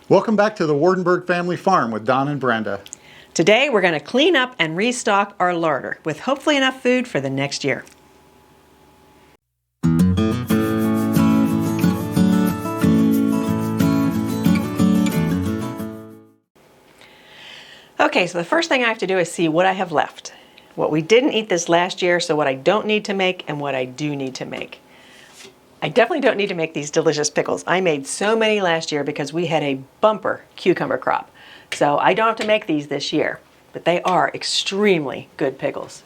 Welcome back to the Wardenberg Family Farm with Don and Brenda. Today we're going to clean up and restock our larder with hopefully enough food for the next year. Okay, so the first thing I have to do is see what I have left. What we didn't eat this last year, so what I don't need to make and what I do need to make. I definitely don't need to make these delicious pickles. I made so many last year because we had a bumper cucumber crop. So I don't have to make these this year, but they are extremely good pickles.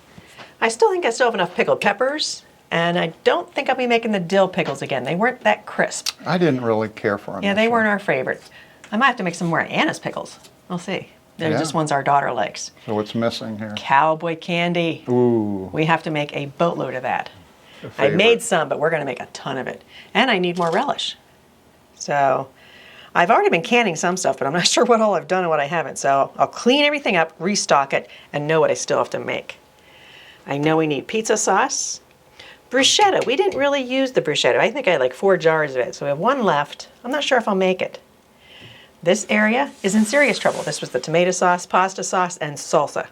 I still have enough pickled peppers, and I don't think I'll be making the dill pickles again. They weren't that crisp. I didn't really care for them. Yeah, they weren't our favorite. I might have to make some more Anna's pickles. We'll see. They're just ones our daughter likes. So what's missing here? Cowboy candy. Ooh. We have to make a boatload of that. I made some, but we're going to make a ton of it. And I need more relish. So I've already been canning some stuff, but I'm not sure what all I've done and what I haven't. So I'll clean everything up, restock it, and know what I still have to make. I know we need pizza sauce. Bruschetta. We didn't really use the bruschetta. I think I had like 4 jars of it. So we have 1 left. I'm not sure if I'll make it. This area is in serious trouble. This was the tomato sauce, pasta sauce, and salsa.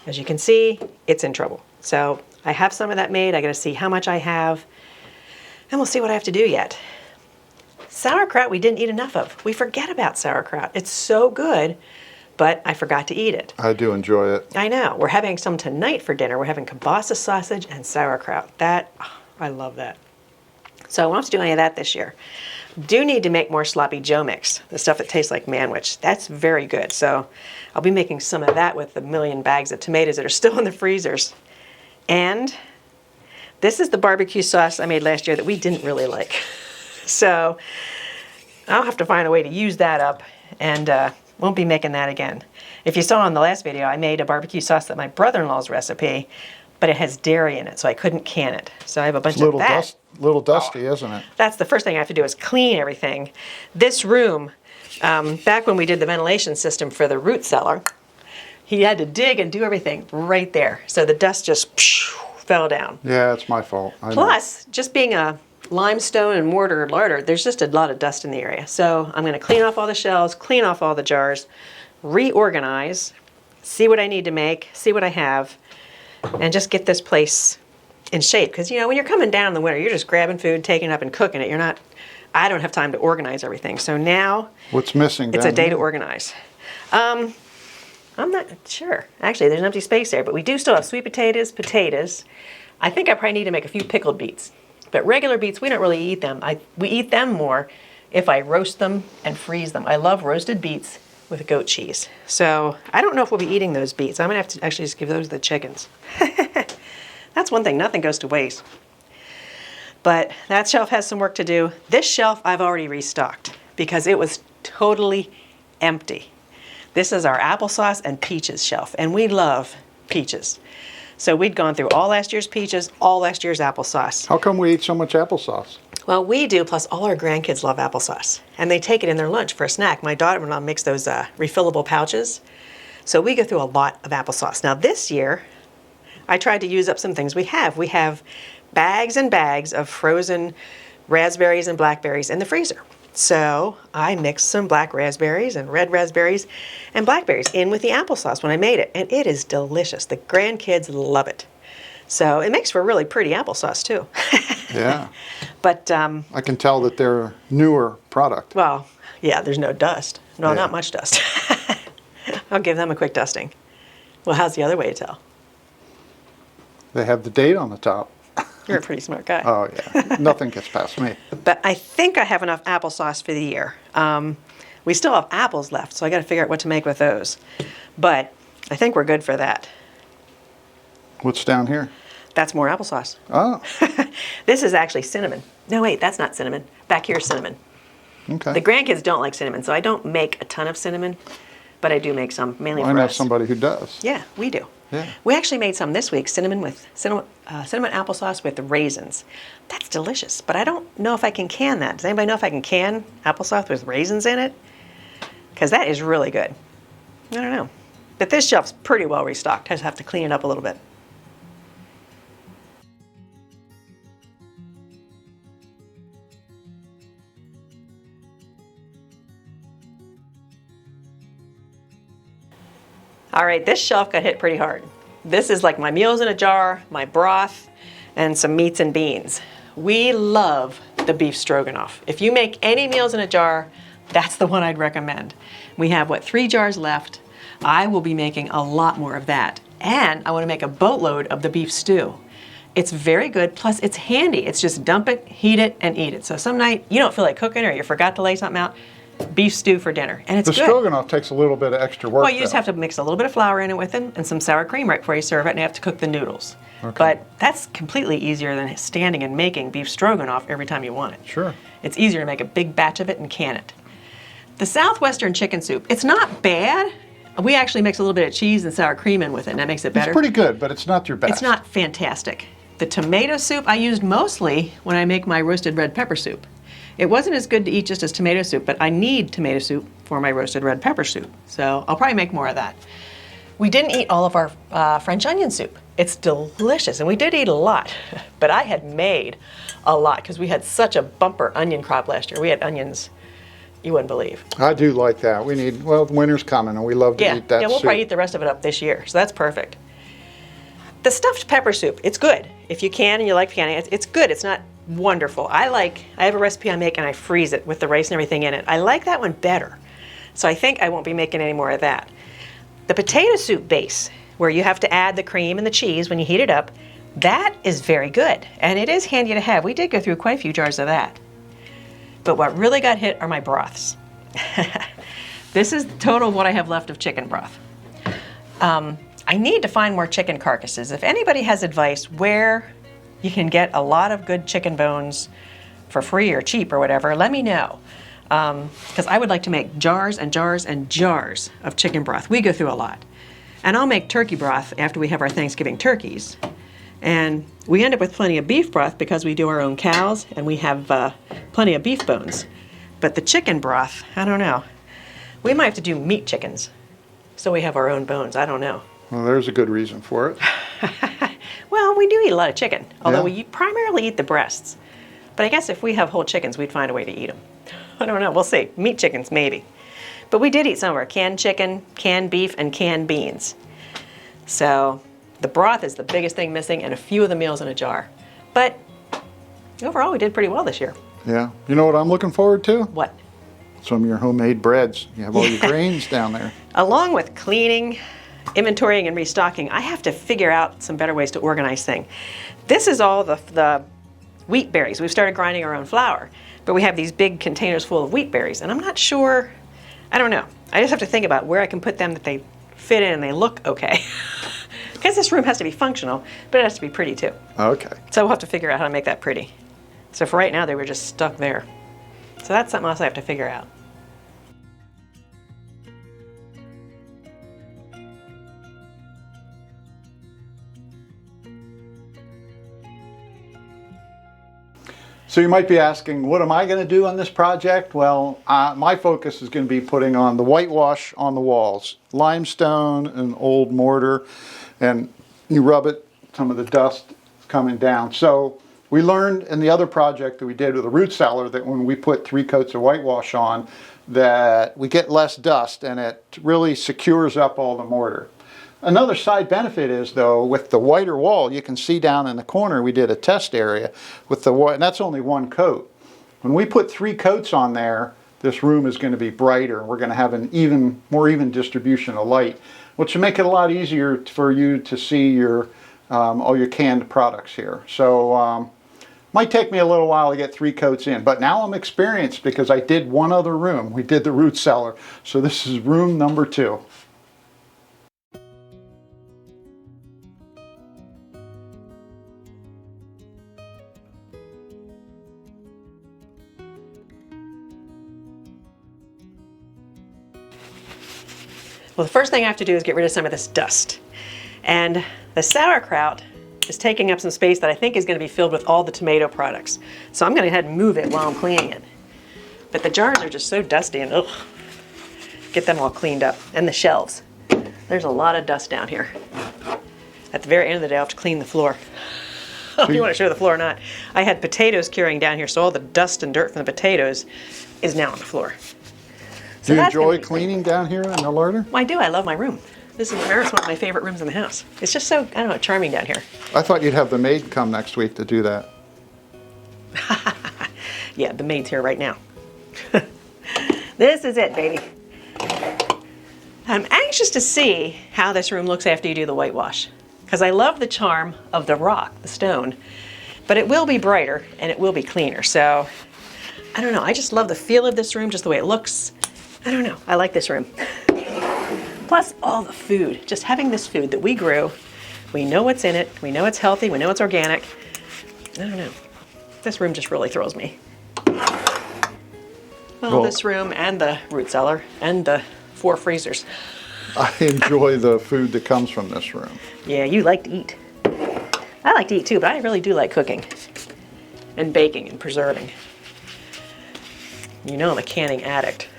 As you can see, it's in trouble. So I have some of that made. I got to see how much I have, and we'll see what I have to do yet. Sauerkraut we didn't eat enough of. We forget about sauerkraut. It's so good, but I forgot to eat it. I do enjoy it. I know. We're having some tonight for dinner. We're having kielbasa sausage and sauerkraut. I love that. So I won't have to do any of that this year. Do need to make more sloppy Joe mix, the stuff that tastes like manwich. That's very good. So I'll be making some of that with the million bags of tomatoes that are still in the freezers. And this is the barbecue sauce I made last year that we didn't really like. So I'll have to find a way to use that up, and won't be making that again. If you saw in the last video, I made a barbecue sauce that my brother-in-law's recipe, but it has dairy in it, so I couldn't can it. So I have a bunch of that. Little dusty, isn't it? That's the first thing I have to do is clean everything. This room, back when we did the ventilation system for the root cellar, he had to dig and do everything right there. So the dust just fell down. Yeah, it's my fault. Plus, just being a limestone and mortar larder, there's just a lot of dust in the area. So I'm going to clean off all the shelves, clean off all the jars, reorganize, see what I need to make, see what I have, and just get this place in shape. Because, you know, when you're coming down in the winter, you're just grabbing food, taking it up, and cooking it. I don't have time to organize everything. So now, what's missing? It's a day to organize. I'm not sure. Actually, there's an empty space there, but we do still have sweet potatoes. I think I probably need to make a few pickled beets. But regular beets, we don't really eat them. We eat them more if I roast them and freeze them. I love roasted beets with goat cheese. So I don't know if we'll be eating those beets. I'm going to have to actually just give those to the chickens. That's one thing. Nothing goes to waste. But that shelf has some work to do. This shelf I've already restocked because it was totally empty. This is our applesauce and peaches shelf, and we love peaches. So we'd gone through all last year's peaches, all last year's applesauce. How come we eat so much applesauce? Well, we do, plus all our grandkids love applesauce, and they take it in their lunch for a snack. My daughter-in-law makes those refillable pouches, so we go through a lot of applesauce. Now this year, I tried to use up some things we have. We have bags and bags of frozen raspberries and blackberries in the freezer. So I mixed some black raspberries and red raspberries and blackberries in with the applesauce when I made it, and it is delicious. The grandkids love it. So it makes for really pretty applesauce too. Yeah. But I can tell that they're a newer product. Well, yeah, there's no dust. No, not much dust. I'll give them a quick dusting. Well, how's the other way to tell? They have the date on the top. You're a pretty smart guy. Oh, yeah. Nothing gets past me. But I think I have enough applesauce for the year. We still have apples left, so I got to figure out what to make with those. But I think we're good for that. What's down here? That's more applesauce. Oh. This is actually cinnamon. No, wait, that's not cinnamon. Back here's cinnamon. Okay. The grandkids don't like cinnamon, so I don't make a ton of cinnamon, but I do make some, mainly for us. I know somebody who does. Yeah, we do. Yeah. We actually made some this week, cinnamon applesauce with raisins. That's delicious, but I don't know if I can can that. Does anybody know if I can can applesauce with raisins in it? Because that is really good. I don't know. But this shelf's pretty well restocked. I just have to clean it up a little bit. All right, this shelf got hit pretty hard. This is like my meals in a jar, my broth, and some meats and beans. We love the beef stroganoff. If you make any meals in a jar, that's the one I'd recommend. We have, 3 jars left. I will be making a lot more of that. And I want to make a boatload of the beef stew. It's very good, plus it's handy. It's just dump it, heat it, and eat it. So some night you don't feel like cooking or you forgot to lay something out, beef stew for dinner, and it's The good. stroganoff takes a little bit of extra work. Well, you just though. have to mix a little bit of flour in it with it and some sour cream right before you serve it, and you have to cook the noodles. Okay. But that's completely easier than standing and making beef stroganoff every time you want it. Sure. It's easier to make a big batch of it and can it. The Southwestern chicken soup, it's not bad. We actually mix a little bit of cheese and sour cream in with it, and that makes it better. It's pretty good, but it's not your best. It's not fantastic. The tomato soup I used mostly when I make my roasted red pepper soup. It wasn't as good to eat just as tomato soup, but I need tomato soup for my roasted red pepper soup. So I'll probably make more of that. We didn't eat all of our French onion soup. It's delicious, and we did eat a lot, but I had made a lot because we had such a bumper onion crop last year. We had onions you wouldn't believe. I do like that. We need, well, winter's coming, and we love to eat that Yeah, we'll soup. probably eat the rest of it up this year, so that's perfect. The stuffed pepper soup, it's good. If you can and you like canning, it's good. It's not wonderful. I have a recipe I make and I freeze it with the rice and everything in it. I like that one better. So I think I won't be making any more of that. The potato soup base, where you have to add the cream and the cheese when you heat it up, that is very good. And it is handy to have. We did go through quite a few jars of that. But what really got hit are my broths. This is the total of what I have left of chicken broth. I need to find more chicken carcasses. If anybody has advice where you can get a lot of good chicken bones for free or cheap or whatever, let me know. Because I would like to make jars and jars and jars of chicken broth. We go through a lot. And I'll make turkey broth after we have our Thanksgiving turkeys. And we end up with plenty of beef broth because we do our own cows and we have plenty of beef bones. But the chicken broth, I don't know. We might have to do meat chickens so we have our own bones. I don't know. Well, there's a good reason for it. Well, we do eat a lot of chicken, although Yeah. we primarily eat the breasts. But I guess if we have whole chickens, we'd find a way to eat them. I don't know. We'll see. Meat chickens, maybe. But we did eat some of our canned chicken, canned beef, and canned beans. So the broth is the biggest thing missing, and a few of the meals in a jar. But overall, we did pretty well this year. Yeah. You know what I'm looking forward to? What? Some of your homemade breads. You have all your grains down there. Along with cleaning, inventorying, and restocking, I have to figure out some better ways to organize things. This is all the wheat berries. We've started grinding our own flour, but we have these big containers full of wheat berries, and I'm not sure, I don't know. I just have to think about where I can put them that they fit in and they look okay. Because this room has to be functional, but it has to be pretty too. Okay. So we'll have to figure out how to make that pretty. So for right now, they were just stuck there. So that's something else I have to figure out. So you might be asking, what am I going to do on this project? Well, my focus is going to be putting on the whitewash on the walls. Limestone and old mortar, and you rub it, some of the dust is coming down. So we learned in the other project that we did with the root cellar that when we put 3 coats of whitewash on, that we get less dust and it really secures up all the mortar. Another side benefit is, though, with the whiter wall, you can see down in the corner we did a test area with the white, and that's only 1 coat. When we put 3 coats on there, this room is going to be brighter. We're going to have an more even distribution of light, which will make it a lot easier for you to see your all your canned products here. So might take me a little while to get 3 coats in, but now I'm experienced because I did one other room. We did the root cellar, so this is room number 2. Well, the first thing I have to do is get rid of some of this dust. And the sauerkraut is taking up some space that I think is going to be filled with all the tomato products. So I'm going to go ahead and move it while I'm cleaning it. But the jars are just so dusty, and ugh, get them all cleaned up. And the shelves. There's a lot of dust down here. At the very end of the day, I'll have to clean the floor. Oh, you want to show the floor or not? I had potatoes curing down here, so all the dust and dirt from the potatoes is now on the floor. Do you that's gonna enjoy be great. cleaning down here in the larder? Well, I do. I love my room. This is one of my favorite rooms in the house. It's just so, I don't know, charming down here. I thought you'd have the maid come next week to do that. Yeah, the maid's here right now. This is it, baby. I'm anxious to see how this room looks after you do the whitewash, because I love the charm of the rock, the stone, but it will be brighter and it will be cleaner. So I don't know. I just love the feel of this room, just the way it looks. I don't know. I like this room. Plus all the food, just having this food that we grew. We know what's in it. We know it's healthy. We know it's organic. I don't know. This room just really thrills me. Well, this room and the root cellar and the 4 freezers. I enjoy the food that comes from this room. Yeah, you like to eat. I like to eat too, but I really do like cooking and baking and preserving. You know I'm a canning addict.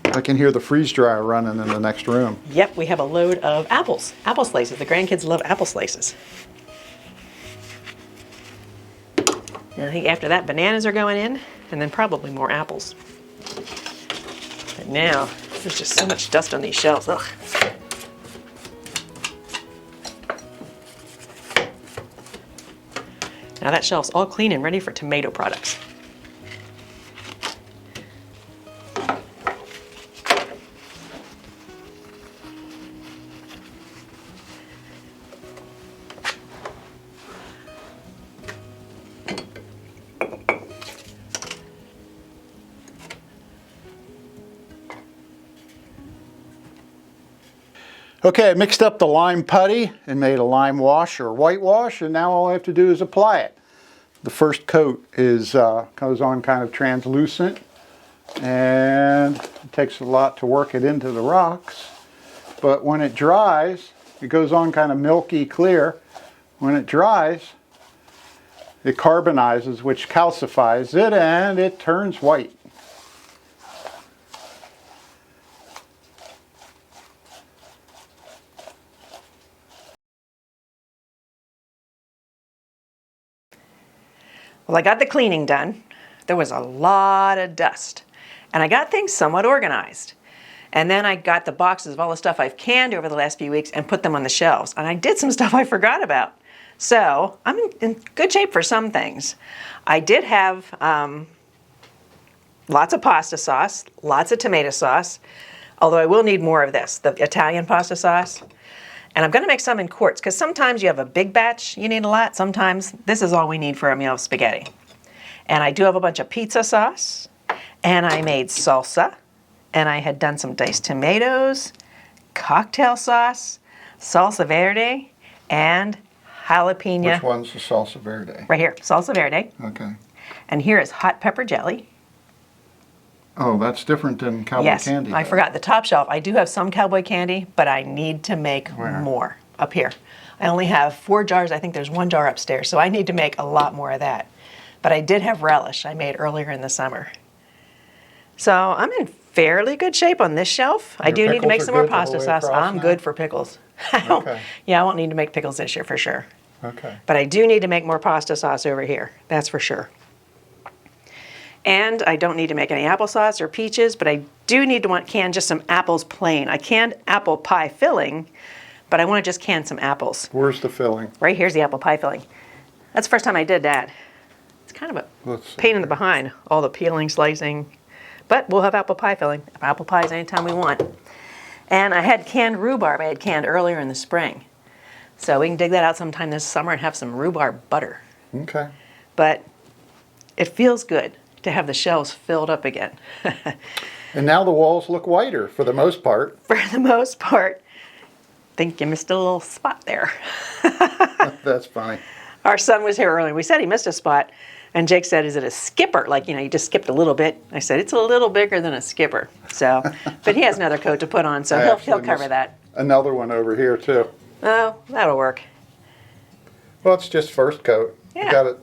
I can hear the freeze dryer running in the next room. Yep, we have a load of apples, apple slices. The grandkids love apple slices. And I think after that, bananas are going in, and then probably more apples. But now, there's just so much dust on these shelves. Ugh. Now that shelf's all clean and ready for tomato products. Okay, I mixed up the lime putty and made a lime wash or whitewash, and now all I have to do is apply it. The first coat is goes on kind of translucent, and it takes a lot to work it into the rocks. But when it dries, it goes on kind of milky clear. When it dries, it carbonizes, which calcifies it, and it turns white. Well, I got the cleaning done. There was a lot of dust. And I got things somewhat organized. And then I got the boxes of all the stuff I've canned over the last few weeks and put them on the shelves. And I did some stuff I forgot about. So I'm in good shape for some things. I did have lots of pasta sauce, lots of tomato sauce, although I will need more of this, the Italian pasta sauce. And I'm going to make some in quarts, because sometimes you have a big batch, you need a lot. Sometimes this is all we need for a meal of spaghetti. And I do have a bunch of pizza sauce, and I made salsa, and I had done some diced tomatoes, cocktail sauce, salsa verde, and jalapeno. Which one's the salsa verde? Right here, salsa verde. Okay. And here is hot pepper jelly. Oh, that's different than cowboy candy. I forgot the top shelf. I do have some cowboy candy, but I need to make more up here. I only have 4 jars. I think there's 1 jar upstairs, so I need to make a lot more of that. But I did have relish I made earlier in the summer. So I'm in fairly good shape on this shelf. I do need to make some more pasta sauce. I'm good for pickles. Okay. Yeah, I won't need to make pickles this year for sure. Okay. But I do need to make more pasta sauce over here. That's for sure. And I don't need to make any applesauce or peaches, but I do need to can just some apples plain. I canned apple pie filling, but I want to just can some apples. Where's the filling? Right here's the apple pie filling. That's the first time I did that. It's kind of a pain in the behind, all the peeling, slicing. But we'll have apple pie filling. Apple pies anytime we want. And I had canned rhubarb I had canned earlier in the spring. So we can dig that out sometime this summer and have some rhubarb butter. Okay. But it feels good to have the shelves filled up again. And now the walls look whiter for the most part. For the most part. I think you missed a little spot there. That's funny. Our son was here earlier. We said he missed a spot. And Jake said, is it a skipper? Like, you just skipped a little bit. I said, it's a little bigger than a skipper. So, but he has another coat to put on, so he'll cover that. Another one over here too. Oh, that'll work. Well, it's just first coat. Yeah. You got it.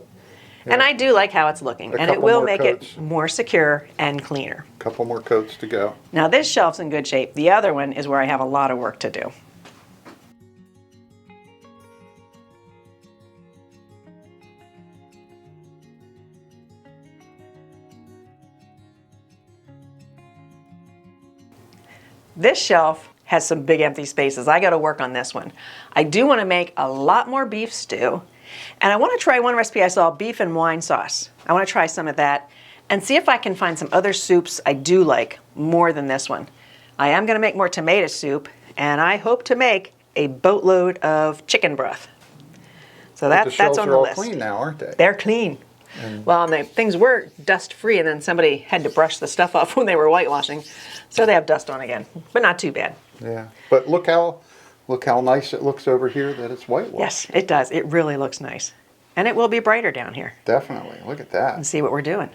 And I do like how it's looking. And it couple will more make coats. it more secure and cleaner. A couple more coats to go. Now this shelf's in good shape. The other one is where I have a lot of work to do. This shelf has some big empty spaces. I got to work on this one. I do want to make a lot more beef stew. And I want to try one recipe I saw, beef and wine sauce. I want to try some of that and see if I can find some other soups I do like more than this one. I am going to make more tomato soup, and I hope to make a boatload of chicken broth. So that's on the list. The shelves are all clean now, aren't they? They're clean. Well, and things were dust-free, and then somebody had to brush the stuff off when they were whitewashing. So they have dust on again, but not too bad. Yeah, but look how nice it looks over here that it's whitewashed. Yes, it does. It really looks nice. And it will be brighter down here. Definitely. Look at that. And see what we're doing.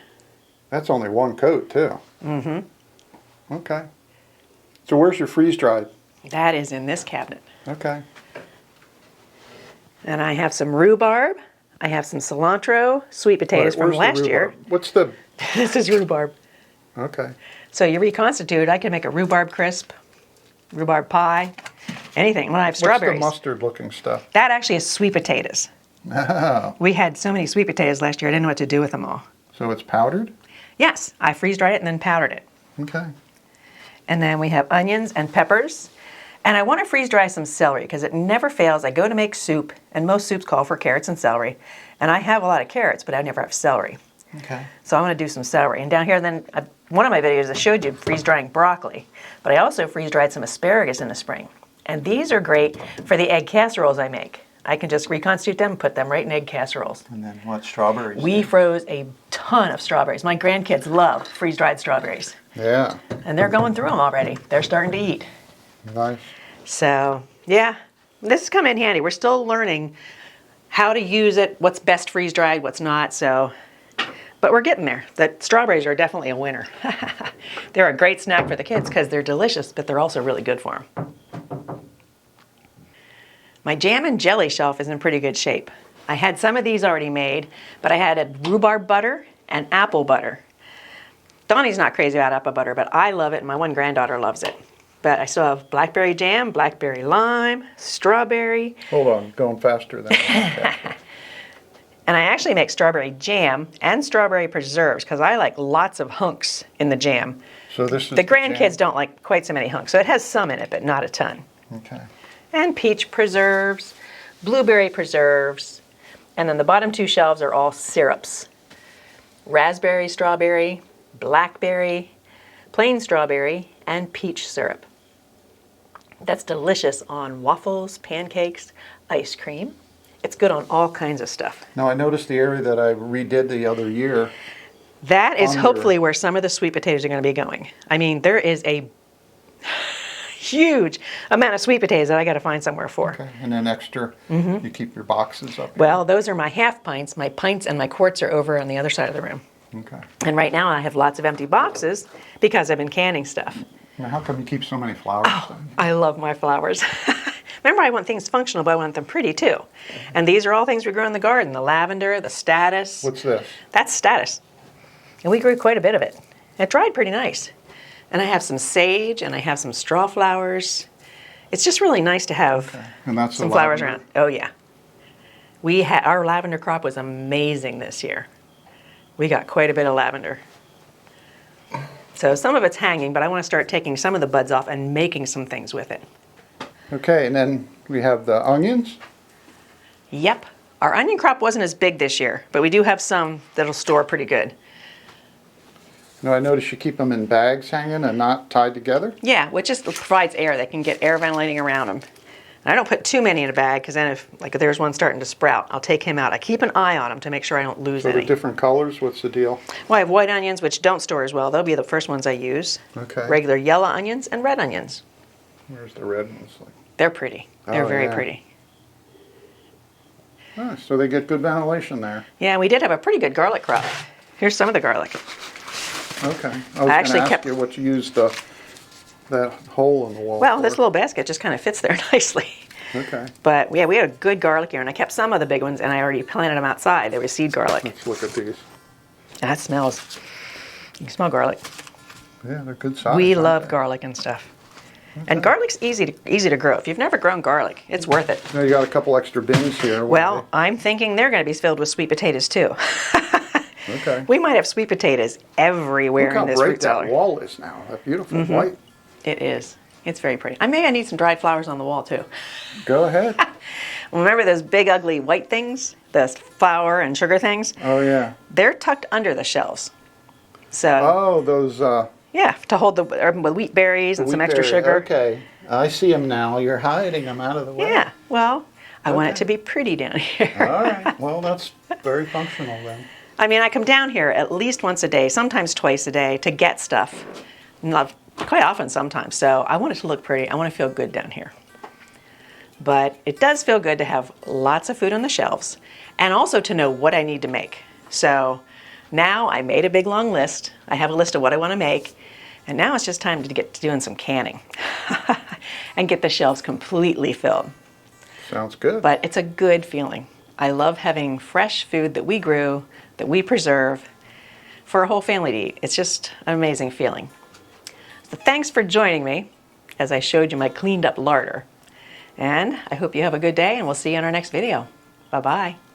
That's only one coat, too. Mm-hmm. Okay. So where's your freeze-dried? That is in this cabinet. Okay. And I have some rhubarb. I have some cilantro, sweet potatoes from last year. What's the... This is rhubarb. Okay. So you reconstitute, I can make a rhubarb crisp, rhubarb pie, anything. When I have strawberries. What's the mustard-looking stuff? That actually is sweet potatoes. Oh. We had so many sweet potatoes last year, I didn't know what to do with them all. So it's powdered? Yes, I freeze-dried it and then powdered it. Okay. And then we have onions and peppers. And I want to freeze-dry some celery because it never fails. I go to make soup, and most soups call for carrots and celery. And I have a lot of carrots, but I never have celery. Okay. So I want to do some celery. And down here, then, one of my videos I showed you freeze-drying broccoli. But I also freeze-dried some asparagus in the spring. And these are great for the egg casseroles I make. I can just reconstitute them and put them right in egg casseroles. And then what, strawberries? We froze a ton of strawberries. My grandkids love freeze-dried strawberries. Yeah. And they're going through them already. They're starting to eat. Nice. So, yeah, this has come in handy. We're still learning how to use it, what's best freeze-dried, what's not, so... But we're getting there. The strawberries are definitely a winner. They're a great snack for the kids because they're delicious, but they're also really good for them. My jam and jelly shelf is in pretty good shape. I had some of these already made, but I had a rhubarb butter and apple butter. Donnie's not crazy about apple butter, but I love it, and my one granddaughter loves it. But I still have blackberry jam, blackberry lime, strawberry. Hold on, going faster than that. And I actually make strawberry jam and strawberry preserves because I like lots of hunks in the jam. So this is the grandkids don't like quite so many hunks, so it has some in it, but not a ton. Okay. And peach preserves, blueberry preserves, and then the bottom two shelves are all syrups. Raspberry strawberry, blackberry, plain strawberry, and peach syrup. That's delicious on waffles, pancakes, ice cream. It's good on all kinds of stuff. Now I noticed the area that I redid the other year. That is hopefully where some of the sweet potatoes are going to be going. I mean, there is a huge amount of sweet potatoes that I got to find somewhere for. Okay. And then extra, you keep your boxes up here. Well, those are my half pints. My pints and my quarts are over on the other side of the room. Okay. And right now I have lots of empty boxes because I've been canning stuff. Now how come you keep so many flowers? I love my flowers. Remember, I want things functional, but I want them pretty too. And these are all things we grow in the garden. The lavender, the statice. What's this? That's statice. And we grew quite a bit of it. It dried pretty nice. And I have some sage and I have some straw flowers. It's just really nice to have And that's some the flowers lavender? around. Oh yeah. Our lavender crop was amazing this year. We got quite a bit of lavender. So some of it's hanging, but I want to start taking some of the buds off and making some things with it. Okay, and then we have the onions. Yep. Our onion crop wasn't as big this year, but we do have some that'll store pretty good. Now I notice you keep them in bags hanging and not tied together. Yeah, which just provides air. They can get air ventilating around them. And I don't put too many in a bag because then if there's one starting to sprout, I'll take him out. I keep an eye on them to make sure I don't lose So any. they're different colors. What's the deal? Well, I have white onions, which don't store as well. They'll be the first ones I use. Okay. Regular yellow onions and red onions. Where's the red ones? They're pretty. They're Oh, very yeah. pretty. Oh, so they get good ventilation there. Yeah, we did have a pretty good garlic crop. Here's some of the garlic. Okay. I was actually going to ask kept- you what you used that hole in the wall Well, for. this little basket just kind of fits there nicely. Okay. But yeah, we had a good garlic here, and I kept some of the big ones, and I already planted them outside. They were seed garlic. Let's look at these. That smells. You can smell garlic. Yeah, they're good size. We aren't love they? garlic and stuff. And garlic's easy to grow. If you've never grown garlic, it's worth it. Now you got a couple extra bins here. What are Well, I'm thinking they're going to be filled with sweet potatoes too. they? Okay. We might have sweet potatoes everywhere Look how in this bright fruit cellar. that wall is now. That beautiful white. It is. It's very pretty. Maybe I need some dried flowers on the wall too. Go ahead. Remember those big ugly white things? The flour and sugar things? Oh, yeah. They're tucked under the shelves. So, Oh, those yeah, to hold the wheat berries and some extra wheat berry. sugar. Okay. I see them now. You're hiding them out of the way. Yeah, well, I want it Okay. to be pretty down here. All right. Well, that's very functional then. I mean, I come down here at least once a day, sometimes twice a day, to get stuff. Not quite often sometimes. So I want it to look pretty. I want to feel good down here. But it does feel good to have lots of food on the shelves and also to know what I need to make. So now I made a big long list. I have a list of what I want to make. And now it's just time to get to doing some canning and get the shelves completely filled. Sounds good. But it's a good feeling. I love having fresh food that we grew, that we preserve for a whole family to eat. It's just an amazing feeling. So thanks for joining me as I showed you my cleaned up larder. And I hope you have a good day, and we'll see you in our next video. Bye-bye.